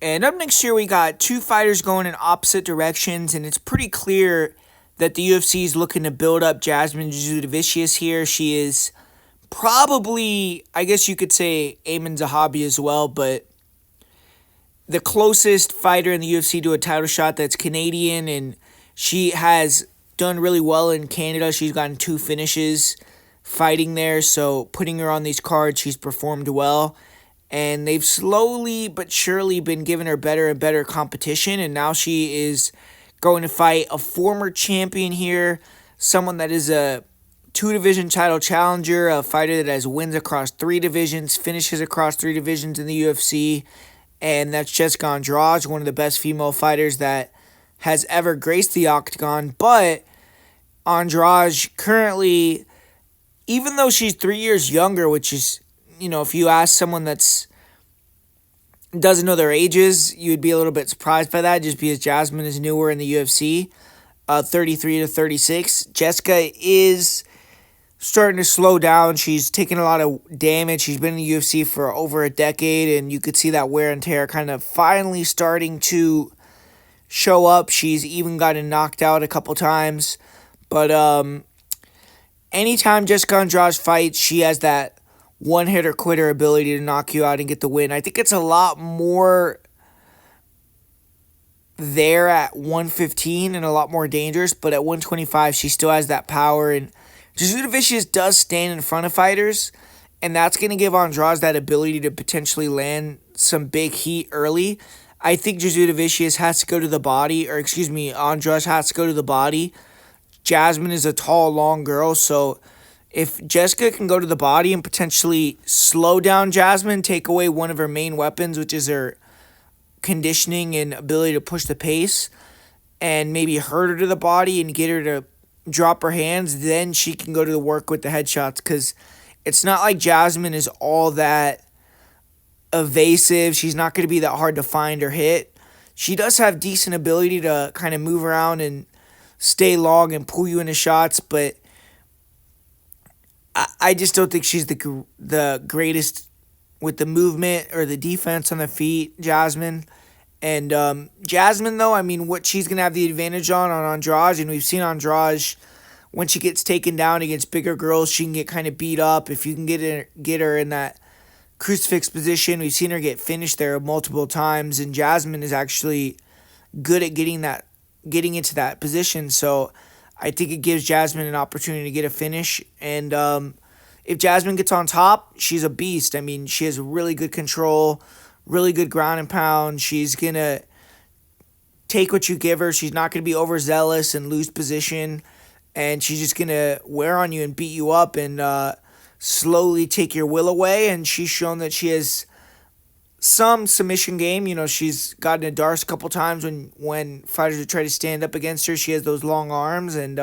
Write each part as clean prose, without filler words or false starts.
And up next here, we got two fighters going in opposite directions, and it's pretty clear that the UFC is looking to build up Jasmine Jasudavicius here. She is probably, I guess you could say, Amin Zahabi as well, but the closest fighter in the UFC to a title shot that's Canadian, and she has done really well in Canada. She's gotten 2 finishes fighting there, so putting her on these cards, she's performed well. And they've slowly but surely been giving her better and better competition, and now she is going to fight a former champion here, someone that is a 2-division title challenger, a fighter that has wins across 3 divisions, finishes across 3 divisions in the UFC, and that's Jasmine Andrade, one of the best female fighters that has ever graced the octagon. But Andrade currently, even though she's 3 years younger, which is, if you ask someone that's doesn't know their ages, you'd be a little bit surprised by that, just because Jasmine is newer in the UFC, 33 to 36. Jessica is starting to slow down. She's taken a lot of damage. She's been in the UFC for over a decade, and you could see that wear and tear kind of finally starting to show up. She's even gotten knocked out a couple times. But anytime Jessica Andrade fights, she has that one-hitter quitter ability to knock you out and get the win. I think it's a lot more there at 115 and a lot more dangerous, but at 125 she still has that power, and Jasudavicius does stand in front of fighters, and that's going to give Andrade that ability to potentially land some big heat early. I think Jasudavicius has to go to the body, Andrade has to go to the body. Jasmine is a tall, long girl, so if Jessica can go to the body and potentially slow down Jasmine, take away one of her main weapons, which is her conditioning and ability to push the pace, and maybe hurt her to the body and get her to drop her hands, then she can go to the work with the headshots, because it's not like Jasmine is all that evasive. She's not going to be that hard to find or hit. She does have decent ability to kind of move around and stay long and pull you into shots, but I just don't think she's the greatest with the movement or the defense on the feet, Jasmine. And Jasmine, though, what she's going to have the advantage on Andrade, and we've seen Andrade, when she gets taken down against bigger girls, she can get kind of beat up. If you can get her in that crucifix position, we've seen her get finished there multiple times, and Jasmine is actually good at getting into that position. So I think it gives Jasmine an opportunity to get a finish. And if Jasmine gets on top, she's a beast. She has really good control, really good ground and pound. She's going to take what you give her. She's not going to be overzealous and lose position. And she's just going to wear on you and beat you up and slowly take your will away. And she's shown that she has some submission game. She's gotten a Darce a couple times when fighters would try to stand up against her. She has those long arms, and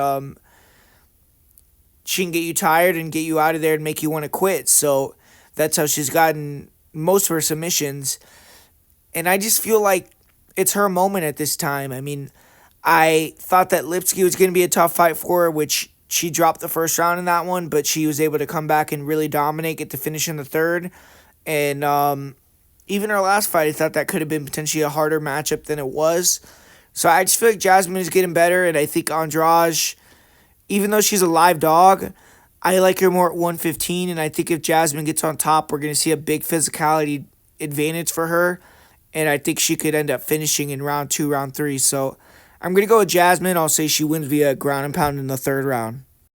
she can get you tired and get you out of there and make you want to quit. So that's how she's gotten most of her submissions. And I just feel like it's her moment at this time. I thought that Lipsky was going to be a tough fight for her, which she dropped the first round in that one, but she was able to come back and really dominate, get the finish in the third. And even her last fight, I thought that could have been potentially a harder matchup than it was. So I just feel like Jasmine is getting better, and I think Andrade, even though she's a live dog, I like her more at 115, and I think if Jasmine gets on top, we're going to see a big physicality advantage for her, and I think she could end up finishing in round 2, round 3. So I'm going to go with Jasmine. I'll say she wins via ground and pound in the third round.